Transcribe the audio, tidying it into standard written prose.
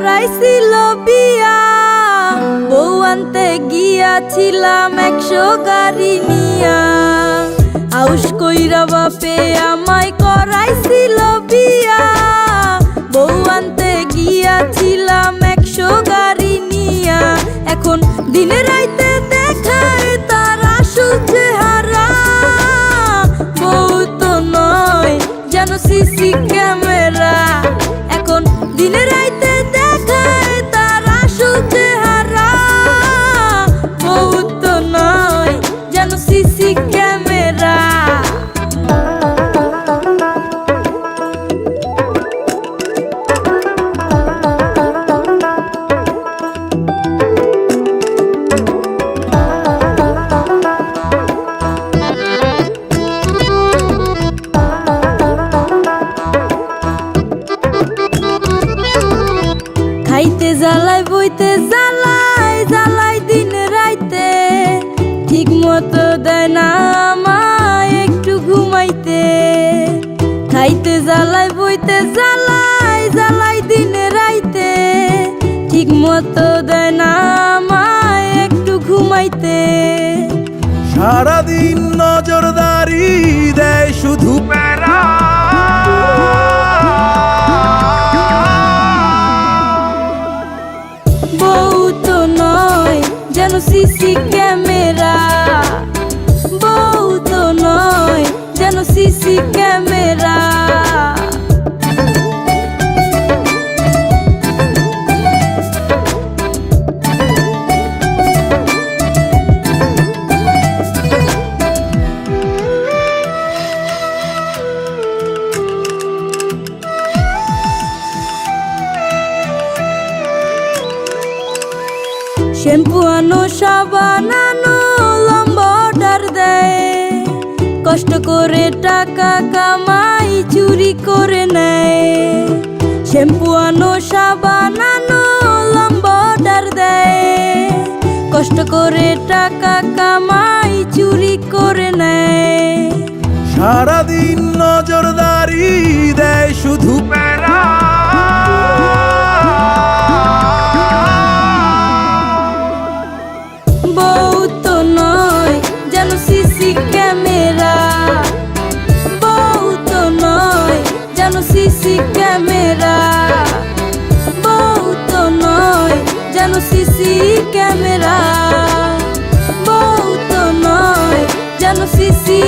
করাইছিল বিয়া, বউ আনতে গিয়াছিলাম 100 গাড়ি নিয়া। আউশ কইরা বাপে আমায় করাইছিল বিয়া, বউ আনতে গিয়াছিলাম 100 গাড়ি নিয়া। এখন দিনে রাইতে দেখায় তার আসল চেহারা, বউ তো নয় যেন সিসি ক্যামেরা। এখন দিনে রাইতে দেখায় তার আসল চেহারা, বউ তো নয় যেন সিসি ক্যামেরা। খাইতে জ্বালাই বইতে জ্বালাই জ্বালাই দিন রাইতে, ঠিক মতো দেয় না আমায় একটু ঘুমাইতে। খাইতে জ্বালাই বইতে জ্বালাই জ্বালাই দিন রাইতে, ঠিক মতো দেয় না আমায় একটু ঘুমাইতে। সারাদিন নজরদারি দেয় শুধু প্যারা, বউ তো নয় যেন সিসি ক্যামেরা, বউ তো নয় যেন সিসি ক্যামেরা। শ্যাম্পু আনো সাবান আনো লম্বা অর্ডার দেয়, কষ্ট করে টাকা কামাই চুরি করে নেয়। শ্যাম্পু আনো সাবান আনো লম্বা অর্ডার দেয়, কষ্ট করে টাকা কামাই চুরি করে নেয়। সারাদিন নজরদারি দেয় শুধু প্যারা, বউ তো নয় যেন সিসি ক্যামেরা, বউ তো নয় যেন সিসি ক্যামেরা, বউ তো নয় যেন সিসি ক্যামেরা, বউ তো নয় যেন সিসি